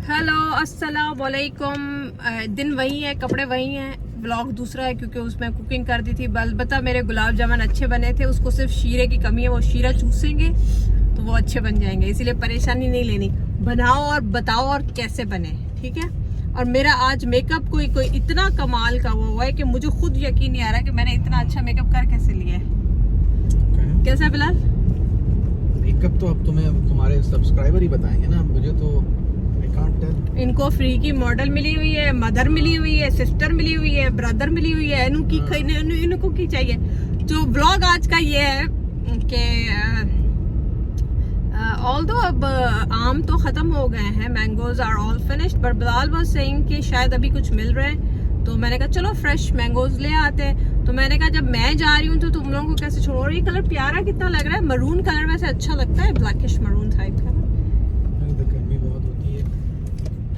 Hello अस्सलाम वालेकुम। दिन वही है, कपड़े वही हैं, व्लॉग दूसरा है क्योंकि उसमें कुकिंग कर दी थी। अलबत्ता मेरे गुलाब जामुन अच्छे बने थे, उसको सिर्फ शीरे की कमी है, वो शीरा चूसेंगे तो वो अच्छे बन जाएंगे, इसीलिए परेशानी नहीं लेनी। बनाओ और बताओ और कैसे बने, ठीक है। और मेरा आज मेकअप कोई इतना कमाल का हुआ है कि मुझे खुद यकीन नहीं आ रहा कि मैंने इतना अच्छा मेकअप कर कैसे लिया है। कैसा है बिलाल मेकअप? तो अब तुम्हारे सब्सक्राइबर ही बताएंगे ना, मुझे तो I can't tell। इनको फ्री की मॉडल मिली हुई है, मदर मिली हुई है, सिस्टर मिली हुई है, ब्रदर मिली हुई है, इनको की चाहिए। तो व्लॉग आज का ये है कि ऑल्दो अब आम तो खत्म हो गए हैं, mangoes are all finished, but Bilal was saying कि शायद अभी कुछ मिल रहे हैं, तो मैंने कहा चलो फ्रेश मैंगोज ले आते हैं। तो मैंने कहा जब मैं जा रही हूँ तो तुम लोगों को कैसे छोड़ो। और ये कलर प्यारा कितना लग रहा है, मरून कलर वैसे अच्छा लगता है, ब्लैकिश मरून टाइप का। गर्मी बहुत होती है।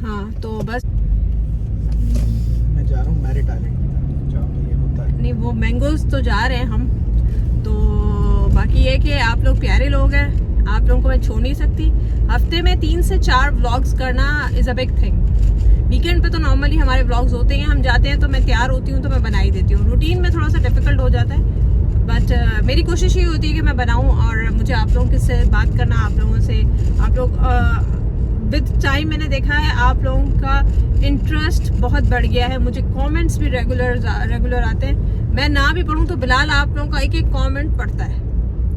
हाँ तो बस मैं जा रहा हूँ मैरिट आइलैंड की तरफ, जहाँ पे ये होता है। नहीं, वो मैंगोज तो जा रहे हैं हम तो। बाकी ये कि आप लोग प्यारे लोग हैं, आप लोगों को मैं छोड़ नहीं सकती। हफ्ते में 3 से 4 व्लॉग्स करना is a big thing. Weekend पे तो नॉर्मली हमारे व्लॉग्स होते हैं, हम जाते हैं तो मैं तैयार होती हूँ तो मैं बना ही देती हूँ। रूटीन में थोड़ा सा डिफिकल्ट हो जाता है, बट मेरी कोशिश ही होती है कि मैं बनाऊँ। और मुझे आप लोगों से बात करना, आप लोगों से, आप लोग विद टाइम मैंने देखा है आप लोगों का इंटरेस्ट बहुत बढ़ गया है। मुझे कमेंट्स भी रेगुलर आते हैं। मैं ना भी पढ़ूं तो बिलाल आप लोगों का एक एक कमेंट पढ़ता है,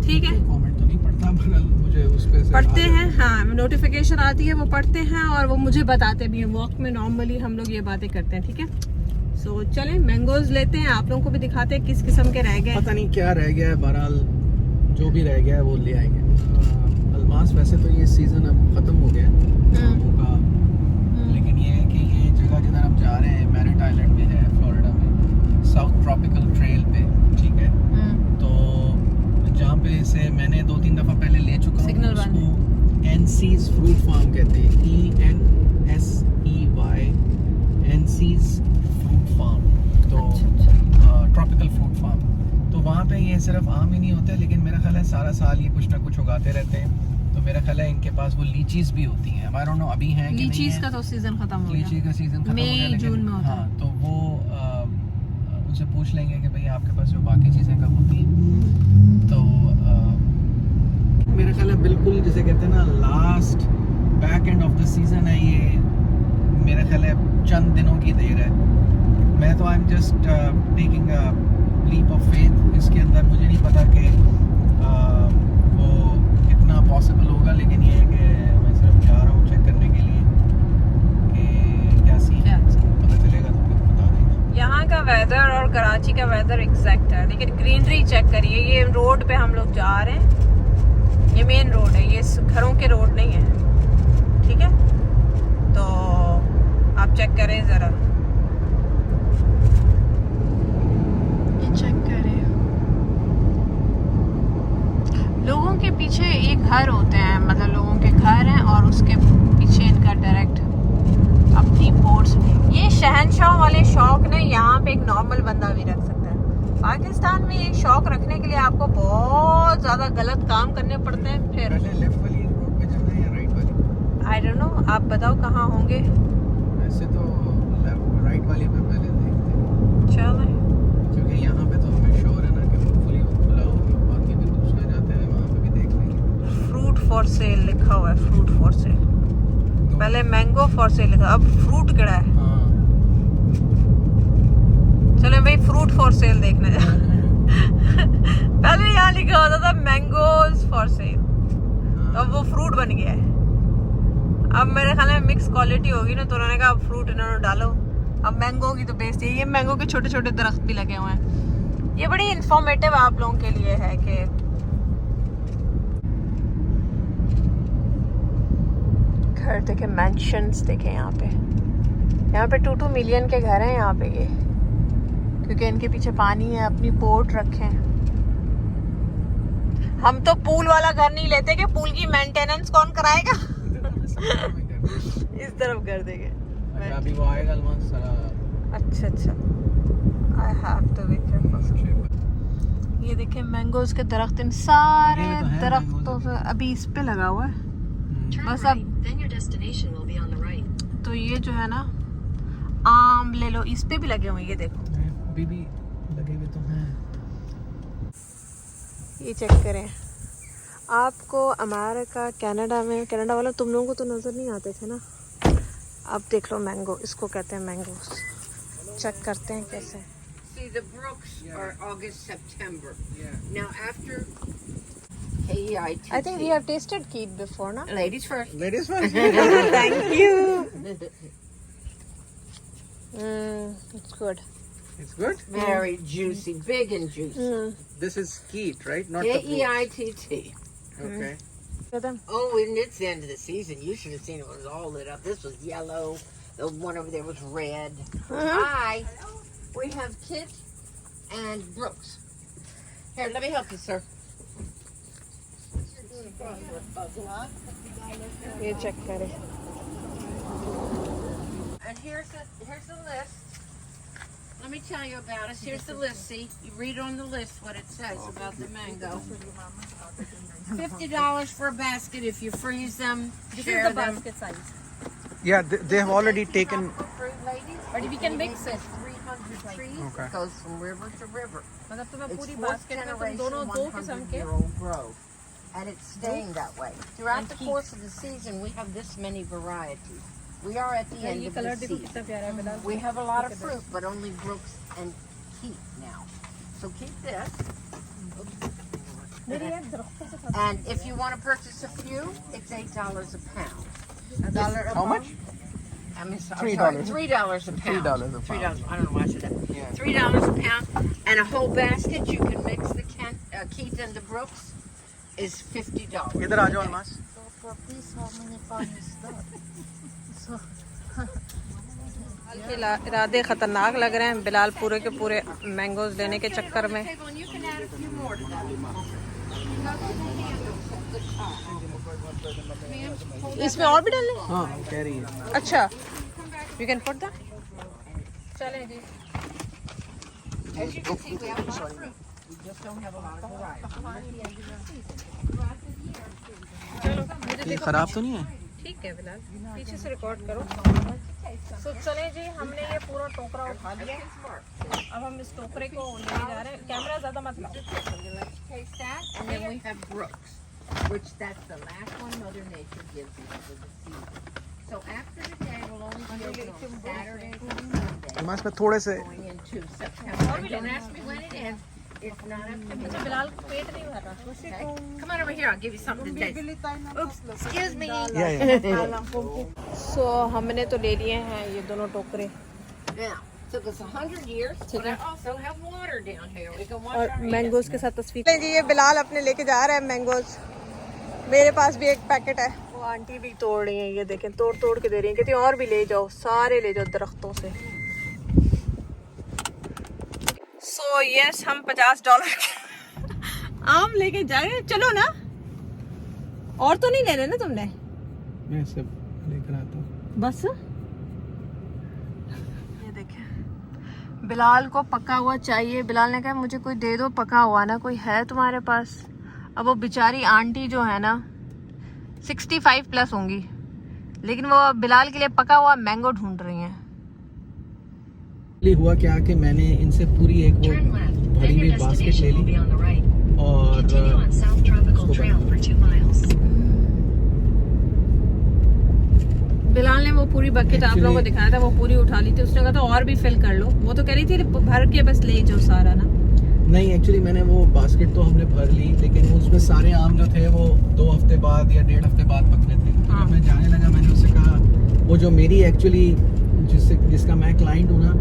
ठीक है। कमेंट तो नहीं पढ़ता, मुझे उस पे पढ़ते हैं, हाँ, नोटिफिकेशन आती है, वो पढ़ते हैं और वो मुझे बताते भी हैं। वॉक में नॉर्मली हम लोग ये बातें करते हैं, ठीक है। सो चलें मैंगोज लेते हैं, आप लोगों को भी दिखाते हैं किस किस्म के रह गए। पता नहीं क्या रह गया है, बहरहाल जो भी रह गया है वो ले आएंगे। अल्मास वैसे तो ये सीजन अब खत्म हो गया है आमों का, लेकिन ये है कि ये जगह जिधर हम जा रहे हैं मैरिट आइलैंड में है, फ्लोरिडा में, साउथ ट्रॉपिकल ट्रेल पे, ठीक है। तो जहाँ पे से मैंने 2-3 दफा पहले ले चुका हूँ, उसको एनसीज फ्रूट फार्म कहते हैं, ENSEY, एनसीज फ्रूट फार्म। तो ट्रॉपिकल फ्रूट फार्म, तो वहाँ पे ये सिर्फ आम ही नहीं होते, लेकिन मेरा ख्याल है सारा साल ये कुछ ना कुछ उगाते रहते हैं। तो मेरा ख्याल है इनके पास वो लीचीज भी होती हैं। आई डोंट नो अभी हैं कि नहीं है। लीचीज का तो सीजन खत्म हो गया, लीची का सीजन खत्म हो गया, मई जून में होता है। हाँ, तो वो उनसे पूछ लेंगे कि भाई आपके पास जो बाकी चीज़ें कब होती हैं। तो मेरा ख्याल है बिल्कुल जिसे कहते हैं ना last back end of the season है ये। मेरा ख्याल है चंद दिनों की देर है। मैं तो I am just taking a leap of faith इसके अंदर। मुझे नहीं पता कि वो कितना पॉसिबल होगा, लेकिन ये है कि मैं सिर्फ जा रहा हूँ चेक करने के लिए कि क्या सीन है। पता चलेगा तो फिर बता देंगे। यहाँ का वेदर और कराची का वेदर एग्जैक्ट है, लेकिन ग्रीनरी चेक करिए। ये रोड पे हम लोग जा रहे हैं, ये मेन रोड है, ये घरों के रोड नहीं है, ठीक है। तो आप चेक करें जरा, ये चेक करें। लोगों के पीछे एक घर होते हैं, मतलब लोगों के घर हैं और उसके पीछे इनका डायरेक्ट अपनी बोट्स। ये शहनशाह वाले शौक ने यहाँ पे एक नॉर्मल बंदा भी रख सकता है। पाकिस्तान में ये शौक रखने के लिए आपको बहुत ज्यादा गलत काम करने पड़ते हैं। फिर लेफ्ट वाली रोड पे जाना है या राइट वाली? आई डोंट नो, आप बताओ कहाँ होंगे। वैसे तो राइट वाली पे पहले देखते हैं, चलो, क्योंकि यहाँ पे तो हमें श्योर है ना कि होपफुली वो खुला होगा। बाकी भी दूसरे जाते हैं वहाँ पे भी देख लेंगे। फ्रूट फॉर सेल लिखा हुआ है, फ्रूट फॉर सेल। पहले मैंगो फॉर सेल लिखा, अब फ्रूट केड़ा है। हाँ। चलो भाई फ्रूट फॉर सेल देखने पहले यहाँ लिखा होता था मैंगोज फॉर सेल, तो अब वो फ्रूट बन गया है। अब मेरे ख्याल में मिक्स क्वालिटी होगी ना, तो उन्होंने कहा अब फ्रूट इन्होंने डालो। अब मैंगो की तो बेस्ट है, ये मैंगो के छोटे छोटे दरख्त भी लगे हुए हैं। ये बड़ी इंफॉर्मेटिव आप लोगों के लिए है कि घर देखे, मैंशंस देखे। यहाँ पे 2-2 मिलियन के घर हैं यहाँ पे ये, क्योंकि इनके पीछे पानी है, अपनी बोट रखे हैं। हम तो पूल वाला घर नहीं लेते कि पूल की मेंटेनेंस कौन कराएगा। इस तरफ कर देंगे। अभी वो आएगा अल्मास सारा। अच्छा, I have to be careful. ये देखें मैंगोज के दरख्त, इन सारे दरख्तों से अभी इस पे लगा हुआ है। बस अब तो ये जो है ना आम ले लो, इस पे भी लगे हुए हैं, ये देखो, अभी भी लगे हुए तो हैं। ये चेक करें। आपको अमेरिका कनाडा में, कनाडा वालों तुम लोगों को तो नज़र नहीं आते थे ना, अब देख लो मैंगो, इसको कहते हैं मैंगो। चेक करते हैं कैसे। See, the Brooks are August, September. Now after KEITT. I think we have tasted keet before, na? Ladies first. Ladies first. Thank you. It's good. It's good. Very juicy, big and juicy. This is Keat, right? Not the Brooks. KEITT. Okay. Oh, and it's the end of the season. You should have seen it. It was all lit up. This was yellow. The one over there was red. Hi. We have Kit and Brooks. Here, let me help you, sir. ये check करें। And here's the list. Let me tell you about us. Here's the list. See, you read on the list what it says about the mango. $50 for a basket if you freeze them. Share them. size. Yeah, they have already taken. But we can mix it. 300 trees. Okay. It goes from river to river. मतलब तुम्हें It's पूरी fourth basket में तुम generation, दोनों दो किस्म के 100-year-old growth. And it's staying that way. Throughout the course of the season, we have this many varieties. We are at the end ये of कलर the देखो season. कितना प्यारा है Bilal. We have a lot of fruit, but only Brooks and Keat now. So keep this. And if you want to purchase a few, it's $8 a pound. How much? I mean, $3. $3 a pound. $3 a pound. $3. I don't know why I said that. $3 a pound, and a whole basket. You can mix the Keat and the Brooks is $50. इधर आ जाओ अलमास। के इरादे खतरनाक लग रहे हैं बिलाल पूरे के पूरे मैंगोज लेने के चक्कर में। इसमें और भी डालने? हाँ, कह रही है। अच्छा, you can put that? चलें जी। As you can see, we have a lot of fruit. We just don't have a lot of variety. चलो, मुझे ये देखो खराब तो नहीं है? ठीक है बिलाल, पीछे से रिकॉर्ड करो। तो चले जी, हमने ये पूरा टोकरा उठा लिया। अब हम इस टोकरे को लेने जा रहे हैं। कैमरा ज्यादा मत लाओ। Taste that, and then we have Brooks, which that's the last one Mother Nature gives you for the season. So after the day, we'll only be open on Saturdays and Sundays Almas में थोड़े से। going into September. Don't ask me when it ends. It's not up to me. अच्छा, बिलाल को पेट नहीं भर रहा। Okay? Come on over here. I'll give you something to taste. Oops, excuse me. सो हमने तो ले लिए हैं ये दोनों टोकरे। Now, took us 100 years, but I also have water down here. We can wash और our hands. मैंगोज के साथ तस्वीर जी। ये बिलाल अपने लेके जा रहा है मैंगोज। मेरे पास भी एक पैकेट है। वो आंटी भी तोड़ रही हैं, ये देखें, तोड़ तोड़ के दे रही हैं। कहती हैं और भी ले जाओ, सारे ले जाओ दरख्तों से। सो यस, हम $50 के आम लेके जा रहे हैं। चलो ना, और तो नहीं ले रहे ना तुमने? मैं सब लेकर आता हूँ। बस ये देखें, बिलाल को पका हुआ चाहिए। बिलाल ने कहा मुझे कोई दे दो पका हुआ, ना कोई है तुम्हारे पास? अब वो बेचारी आंटी जो है ना 65 प्लस होंगी, लेकिन वो बिलाल के लिए पका हुआ मैंगो ढूंढ रही हैं। हुआ क्या कि मैंने इनसे पूरी एक वो भरी हुई बास्केट ले ली और बिलाल ने वो पूरी बकेट आप लोगों को दिखाया था, वो पूरी उठा ली थी। उसने कहा था और भी फिल कर लो। वो तो कह रही थी भर के बस ले जाओ सारा ना। नहीं, एक्चुअली मैंने वो बास्केट तो हमने भर ली, लेकिन उसमें सारे आम जो थे वो 2 हफ्ते बाद या 1.5 हफ्ते बाद पकने थे। तो जब मैं जाने लगा, मैंने उससे कहा, वो जो मेरी एक्चुअली जिसका मैं क्लाइंट हूँ ना,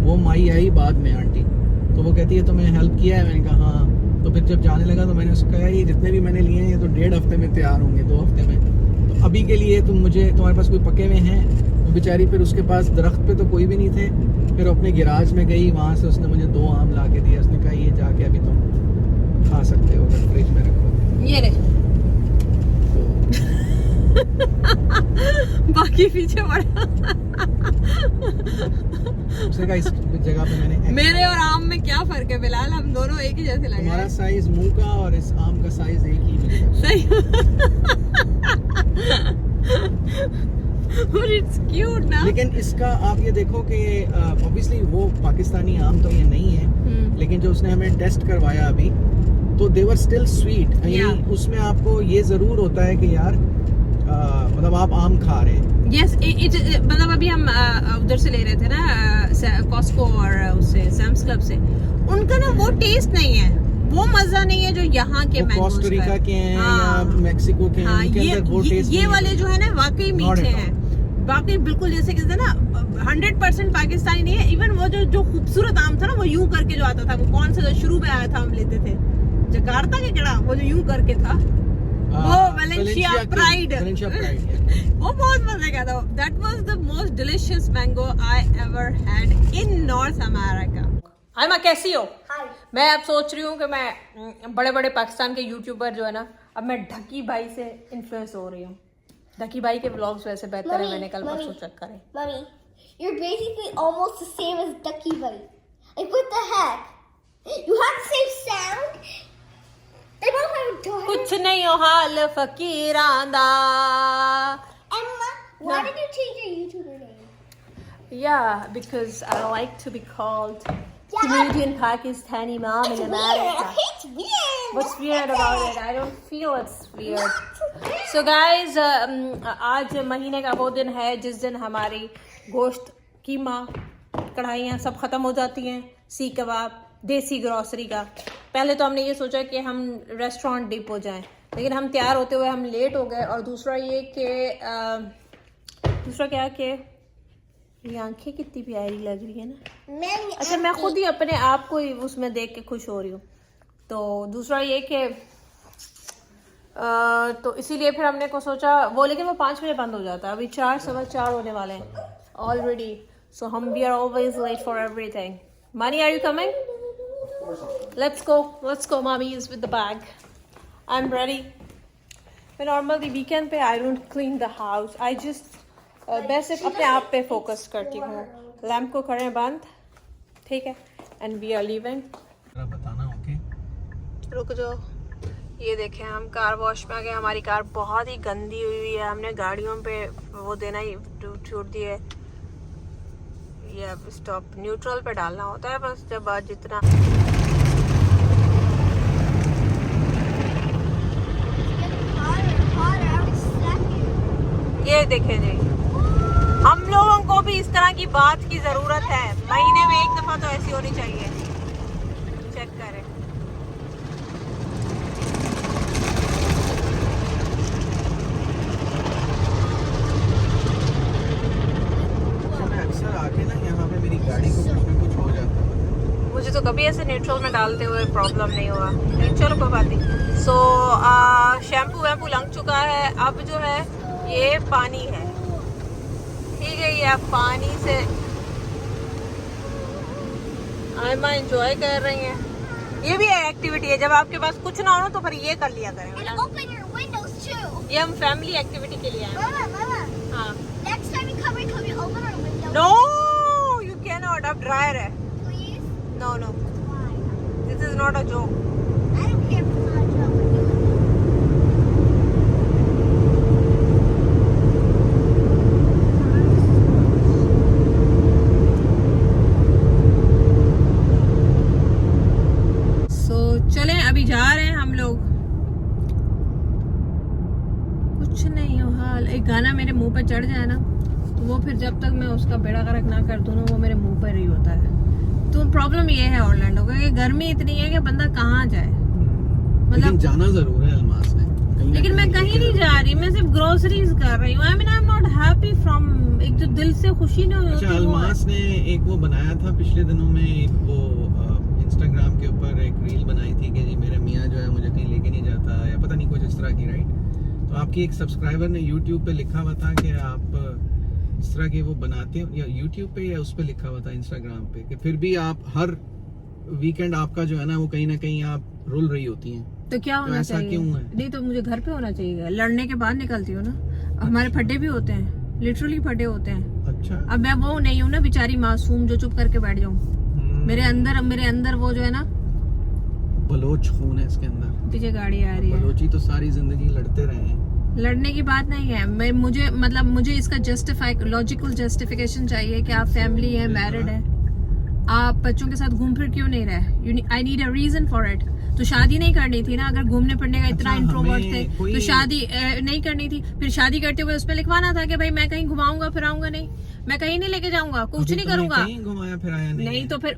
वो माई आई बाद में आंटी, तो वो कहती है तुम्हें हेल्प किया है? मैंने कहा हाँ। तो फिर जब जाने लगा तो मैंने उसको कहा ये जितने भी मैंने लिए हैं ये तो 1.5 हफ्ते में तैयार होंगे, 2 हफ्ते में। तो अभी के लिए तुम्हारे पास कोई पके हुए हैं? वो बेचारी फिर उसके पास दरख्त पे तो कोई भी नहीं थे, फिर अपने गिराज में गई, वहाँ से उसने मुझे 2 आम ला के दिया। उसने कहा ये जाके अभी तुम खा सकते हो अगर फ्रिज में रखो। ये रे बाकी पीछे बढ़ा। उसने कहा इस जगह पे मैंने मेरे और आम में क्या फर्क है बिलाल? हम दोनों एक ही जैसे लगे। तुम्हारा साइज मुंह का और इस आम का साइज एक ही मिलेगा। सही। But it's cute ना. लेकिन इसका आप ये देखो कि ऑब्वियसली वो पाकिस्तानी आम तो ये नहीं है, लेकिन जो उसने हमें टेस्ट करवाया अभी, तो दे वर स्टिल स्वीट. उसमें आपको ये जरूर होता है कि यार मतलब आप आम खा रहे हैं. Yes, मतलब अभी हम उधर से ले रहे थे ना कॉस्को और उससे सैम्स क्लब से, उनका ना वो टेस्ट नहीं है, वो मजा नहीं है जो यहाँ के मैंगोस का. कोस्टा रिका के हैं या मैक्सिको के हैं, उनके अंदर वो टेस्ट ये वाले जो है ना वाकई मीठे हैं, वाकई बिल्कुल जैसे कहते हैं ना 100% पाकिस्तानी नहीं है. इवन वो जो खूबसूरत आम था ना, वो यूं करके जो आता था, वो कौन सा जो शुरू में आया था हम लेते थे, जकार्ता के केड़ा, वो जो यूं करके था, वो वेलेंशिया प्राइड. वो बहुत मजे का था. That was the most delicious mango I ever had in North America. Hi माँ, कैसी हो? मैं अब सोच रही हूँ कि मैं बड़े बड़े पाकिस्तान के यूट्यूबर जो है ना, अब मैं ढकी भाई से इन्फ्लुएंस हो रही हूँ. ढकी भाई के व्लॉग्स वैसे बेहतर है, मैंने कल परसों चेक करे. Mummy, you're basically almost the same as Ducky Buddy. Like, what the heck? You have the same sound? They both have a daughter. कुछ नहीं हो हाल फकीरां दा. Emma, why did you change your YouTuber name? Yeah, because I like to be called Canadian Pakistani mom in America. It's weird. What's weird about it? I don't feel it's weird. So guys, आज महीने का वो दिन है जिस दिन हमारी गोश्त, कीमा, कढ़ाइयाँ सब ख़त्म हो जाती हैं. सीख कबाब, देसी ग्रॉसरी का. पहले तो हमने ये सोचा कि हम रेस्टोरेंट डिप हो जाएं, लेकिन हम तैयार होते हुए हम लेट हो गए. और दूसरा ये कि दूसरा क्या कि ये आंखें कितनी प्यारी लग रही है ना. अच्छा, मैं खुद ही अपने आप को ही उसमें देख के खुश हो रही हूँ. तो दूसरा ये कि तो इसीलिए फिर हमने को सोचा वो, लेकिन वो 5 बजे बंद हो जाता है. अभी 4, 4:15 होने वाले हैं ऑलरेडी. सो हम we are always late for everything. Mani, are you coming? Let's go. Mommy is with the bag. I'm ready. मैं normally weekend पे I don't clean the house. I just मैं सिर्फ अपने आप पे फोकस करती हूँ. लैम्प को करें बंद, ठीक है. And we are leaving. बताना ओके. रुक जाओ. ये देखें, हम कार वॉश में आ गए. हमारी कार बहुत ही गंदी हुई है. हमने गाड़ियों पे वो देना ही छोड़ दिया है. ये अब स्टॉप न्यूट्रल पे डालना होता है बस, जब आज जितना. ये देखें जी, हम लोगों को भी इस तरह की बात की जरूरत है. महीने में एक दफा तो ऐसी होनी चाहिए. चेक करें. अक्सर आके ना यहाँ पे मेरी गाड़ी को कुछ ना कुछ हो जाता है. मुझे तो कभी ऐसे न्यूट्रल में डालते हुए प्रॉब्लम नहीं हुआ. चलो कोई बात नहीं. सो शैम्पू वैम्पू लग चुका है. अब जो है ये पानी है, ठीक है. ये आप पानी से आयमा एंजॉय कर रही हैं. ये भी एक्टिविटी है. जब आपके पास कुछ ना हो ना तो फिर ये कर लिया करें. And open your windows too. ये हम फैमिली एक्टिविटी के लिए आए. Mama. हाँ. Next time you come, we open our windows. No you can not. अब ड्रायर है. Please. No no, Why? This is not a joke. I don't care if it's not a joke. चलें, अभी जा रहे हैं हम लोग. कुछ नहीं हो हाल. एक गाना मेरे मुंह पे चढ़ जाए ना, तो वो फिर जब तक मैं उसका बेड़ा गर्क ना कर दूं ना, वो मेरे मुंह पर ही होता है. तो प्रॉब्लम ये है ऑरलैंडो का कि गर्मी इतनी है कि बंदा कहाँ जाए. मतलब जाना जरूर है अल्मास ने. लेकिन मैं कहीं नहीं जा रही. मैं सिर्फ ग्रोसरीज कर रही हूँ. I am not happy from. एक जो दिल से खुशी ना होती. अच्छा, अल्मास ने एक वो बनाया था पिछले दिनों में, एक वो इंस्टाग्राम के ऊपर एक रील बनाई थी कि जी मेरा मियाँ जो है मुझे कहीं लेके नहीं जाता, या पता नहीं कुछ इस तरह की, राइट. तो आपकी एक सब्सक्राइबर ने यूट्यूब पे लिखा हुआ था कि आप इस तरह के वो बनाते हो, या यूट्यूब पे या उस पे लिखा हुआ था इंस्टाग्राम पे, कि फिर भी आप हर वीकेंड आपका जो है ना वो कहीं ना कहीं आप रुल रही होती हैं. तो क्या होना ऐसा चाहिए? क्यों है? नहीं तो मुझे घर पे होना चाहिए. लड़ने के बाद निकलती हूँ ना. हमारे फटे भी होते हैं, लिटरली फटे होते हैं. अच्छा. अब मैं वो नहीं हूँ ना बेचारी मासूम जो चुप करके बैठ जाऊँ. मेरे अंदर वो जो है ना, बलोच खून है इसके अंदर. पीछे गाड़ी आ रही है. बलोची तो सारी जिंदगी लड़ते रहे हैं. लड़ने की बात नहीं है। मुझे इसका लॉजिकल जस्टिफिकेशन चाहिए कि आप फैमिली है, मैरिड है, आप बच्चों के साथ घूम फिर क्यों नहीं रहे। I need a reason for it. तो शादी नहीं करनी थी ना, अगर घूमने फिरने का इतना इंट्रोवर्ट थे तो शादी नहीं करनी थी। फिर शादी करते हुए उसमें लिखवाना था कि भाई मैं कहीं घुमाऊंगा फिराऊंगा नहीं, मैं कहीं नहीं लेके जाऊंगा, कुछ नहीं करूंगा। घुमाया फिराया नहीं तो फिर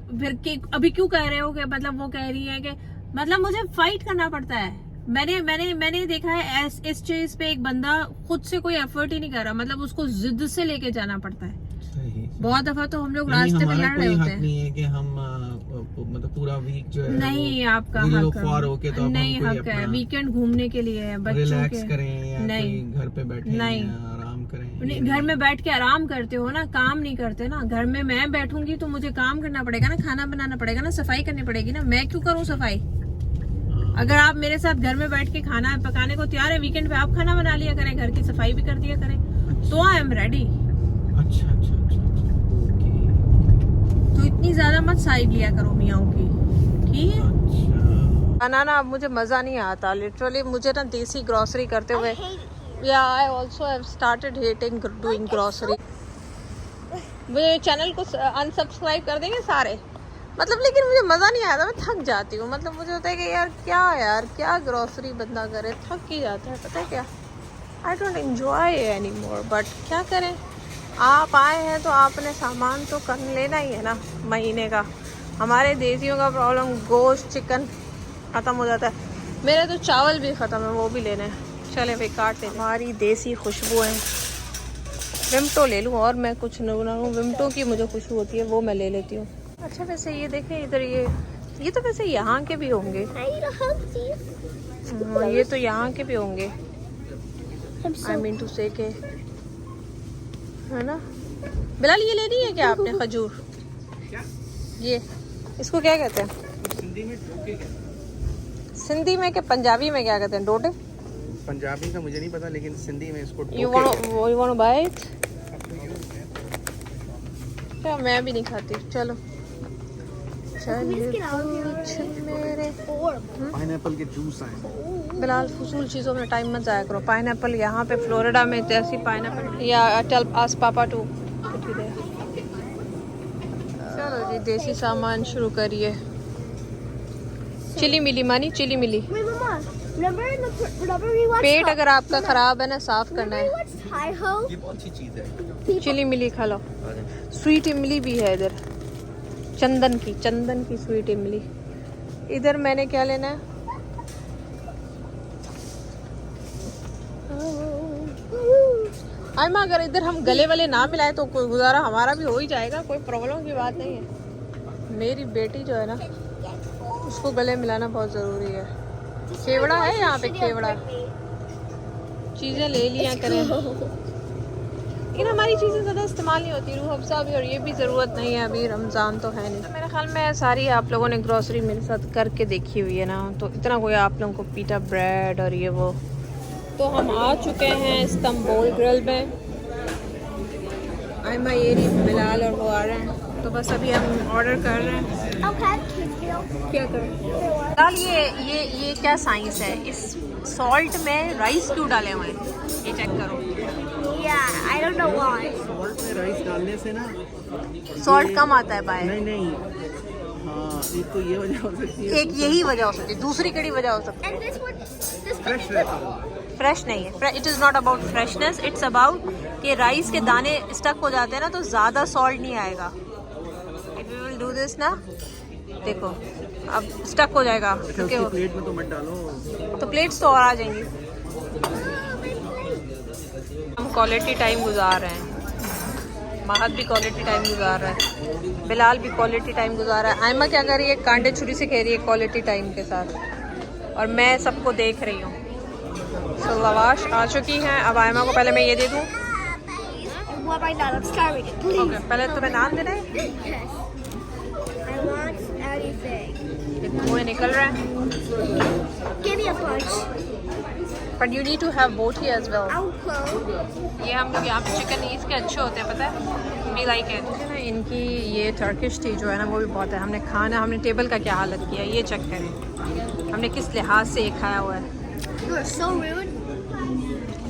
अभी क्यों कह रहे हो कि मतलब वो कह रही है कि मतलब मुझे फाइट करना पड़ता है। मैंने देखा है इस चीज पे एक बंदा खुद से कोई एफर्ट ही नहीं कर रहा, मतलब उसको जिद से लेके जाना पड़ता है। बहुत दफा तो हम लोग रास्ते पे लड़ रहे होते हैं। नहीं है कि हम मतलब पूरा वीक जो है नहीं, आपका हक तो नहीं, हक है वीकेंड घूमने के लिए है, बच्चों रिलैक्स के करें या नहीं, घर पे बैठे नहीं, आराम करें। नहीं, घर में बैठ के आराम करते हो ना, काम नहीं करते ना। घर में मैं बैठूंगी तो मुझे काम करना पड़ेगा ना, खाना बनाना पड़ेगा ना, सफाई करनी पड़ेगी ना। मैं क्यों करूँ सफाई? अगर आप मेरे साथ घर में बैठ के खाना पकाने को तैयार है, वीकेंड पे आप खाना बना लिया करें, घर की सफाई भी कर दिया करें, तो आई एम रेडी। अच्छा तो इतनी ज्यादा मत साइड लिया करो मियाओं की, ठीक है? बनाना अब मुझे मजा नहीं आता लिटरली। मुझे ना देसी ग्रोसरी करते हुए या I also have started hating doing grocery. मुझे चैनल को अनसब्सक्राइब कर देंगे सारे, मतलब लेकिन मुझे मज़ा नहीं आता, मैं थक जाती हूँ। मतलब मुझे होता है कि यार क्या ग्रोसरी बंदा करे, थक ही जाता है। पता है क्या, I don't enjoy any more, but क्या करें, आप आए हैं तो आपने सामान तो कर लेना ही है ना महीने का। हमारे देसियों का प्रॉब्लम गोश्त चिकन ख़त्म हो जाता है, मेरे तो चावल भी ख़त्म है, वो भी लेने हैं। चले भाई काटते हैं। हमारी देसी खुशबू है, विम्टो ले लूँ और मैं कुछ नहीं बना लूँ। विम्टो की मुझे खुशबू होती है, वो मैं ले लेती हूँ। अच्छा वैसे ये देखें इधर, ये तो वैसे यहाँ के भी होंगे, ये तो यहाँ के भी होंगे। आई मीन टू से के, है ना? बिलाल ये लेनी है क्या आपने खजूर? ये इसको क्या कहते हैं सिंधी में? डोके कहते हैं। सिंधी में क्या पंजाबी में क्या कहते हैं? डोडे? पंजाबी का मुझे नहीं पता, लेकिन सिंधी में इसको यू वांट बाय इट? क्या मैं भी नहीं खाती। चलो पाइनएप्पल के जूस आए। बिलाल फजूल चीज़ों में टाइम मत जाया करो। पाइनएप्पल यहाँ पे फ्लोरिडा में जैसी पाइनएप्पल या टेल आस पापा टू। चलो जी देसी सामान शुरू करिए। चिली मिली मानी, चिली मिली। पेट अगर आपका खराब है ना, साफ करना है। ये बहुत अच्छी चीज है। चिली मिली खा लो। स्वीट इमली भी है इधर, चंदन की स्वीट इमली। इधर मैंने क्या लेना है? आयमा अगर इधर हम गले वाले ना मिलाए तो कोई गुजारा हमारा भी हो ही जाएगा, कोई प्रॉब्लम की बात नहीं है। मेरी बेटी जो है ना, उसको गले मिलाना बहुत ज़रूरी है। केवड़ा है यहाँ पे, केवड़ा। चीज़ें ले लिया करें, लेकिन हमारी चीज़ें ज़्यादा इस्तेमाल नहीं होती। रूह अफ़ज़ा भी, और ये भी ज़रूरत नहीं है, अभी रमज़ान तो है नहीं। तो मेरे ख्याल में सारी आप लोगों ने ग्रॉसरी मेरे साथ करके देखी हुई है ना, तो इतना कोई आप लोगों को पीटा ब्रेड और ये वो। तो हम आ चुके हैं इस्तांबुल ग्रिल में। आयमा येरी, बिलाल और वो आ रहे हैं, तो बस अभी हम ऑर्डर कर रहे हैं। क्या करें बिलाल? ये क्या साइंस है? इस सॉल्ट में राइस क्यों डाले हुए हैं? ये चेक करो। I don't know why. Salt में राइस डालने से ना सॉल्ट कम आता है बाहर। नहीं हाँ, एक तो ये वजह हो सकती है, एक यही वजह हो सकती है, दूसरी कड़ी वजह हो सकती है। And this one, फ्रेश रहता है। फ्रेश नहीं है, it is not about freshness, it's about कि राइस के दाने स्टक हो जाते हैं ना, तो ज़्यादा सॉल्ट नहीं आएगा। If you will do this ना, देखो अब स्टक हो जाएगा। क्योंकि प्लेट में तो मत डालो, तो प्लेट्स तो और आ जाएंगी। हम क्वालिटी टाइम गुजार रहे हैं, महद भी क्वालिटी टाइम गुजार रहा है, बिलाल भी क्वालिटी टाइम गुजार रहा है। आयमा क्या कर रही है? कांटे छुरी से खेल रही है क्वालिटी टाइम के साथ, और मैं सबको देख रही हूँ। तो लवाश आ चुकी हैं। अब आयमा को पहले मैं ये दे दूँ। what right now? I'm starving. Please. Okay, पहले तुम्हें नान देना है। Yes. I want anything. ये धुएं निकल रहा है। Give me a bunch. But you need to have बोटी एज वेल। I'll close. ये हम लोग यहाँ पे चिकन ईज के अच्छे होते हैं, पता है, वी लाइक इट। इनकी ये टर्किश थी जो है ना, वो भी बहुत है। हमने टेबल का क्या हालत किया, ये चेक करें हमने किस लिहाज से ये खाया हुआ है। You are so rude.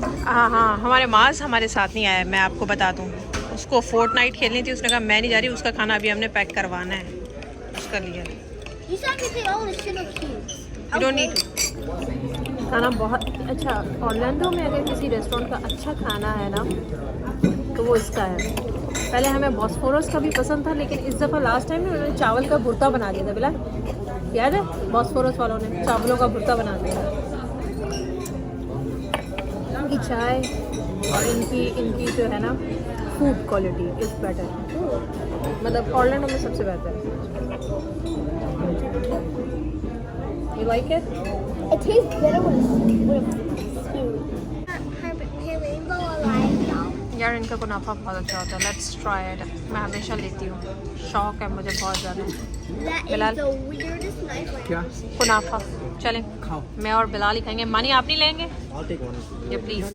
हाँ हाँ, हमारे माज हमारे साथ नहीं आया, मैं आपको बता दूँ। उसको फोर्टनाइट खेलनी थी, उसने कहा मैं नहीं जा रही, उसका खाना अभी हमने पैक करवाना है उसका लिए। You said you could own a shittle cube. You don't need to। खाना बहुत अच्छा, ऑरलैंडो में अगर किसी रेस्टोरेंट का अच्छा खाना है ना तो वो इसका है। पहले हमें बॉस्फोरस का भी पसंद था, लेकिन इस दफ़ा लास्ट टाइम में उन्होंने चावल का भुर्ता बना दिया था। बिला याद है, बॉस्फोरस वालों ने चावलों का भुर्ता बना दिया। इनकी चाय और इनकी जो है ना फूड क्वालिटी इज़ बेटर, मतलब ऑरलैंडो में सबसे बेहतर है। You like it? It tastes better with a spoon. Her rainbow alive now. यार इनका कुनाफा बहुत अच्छा होता है, लेट्स ट्राई इट। मैं हमेशा लेती हूँ, शौक है मुझे बहुत ज़्यादा। That Bilal? is the weirdest knife I क्या कुनाफा चलें, खाओ? मैं और बिलाल ही खाएंगे। मानी आप नहीं लेंगे? I'll take one. ये प्लीज़।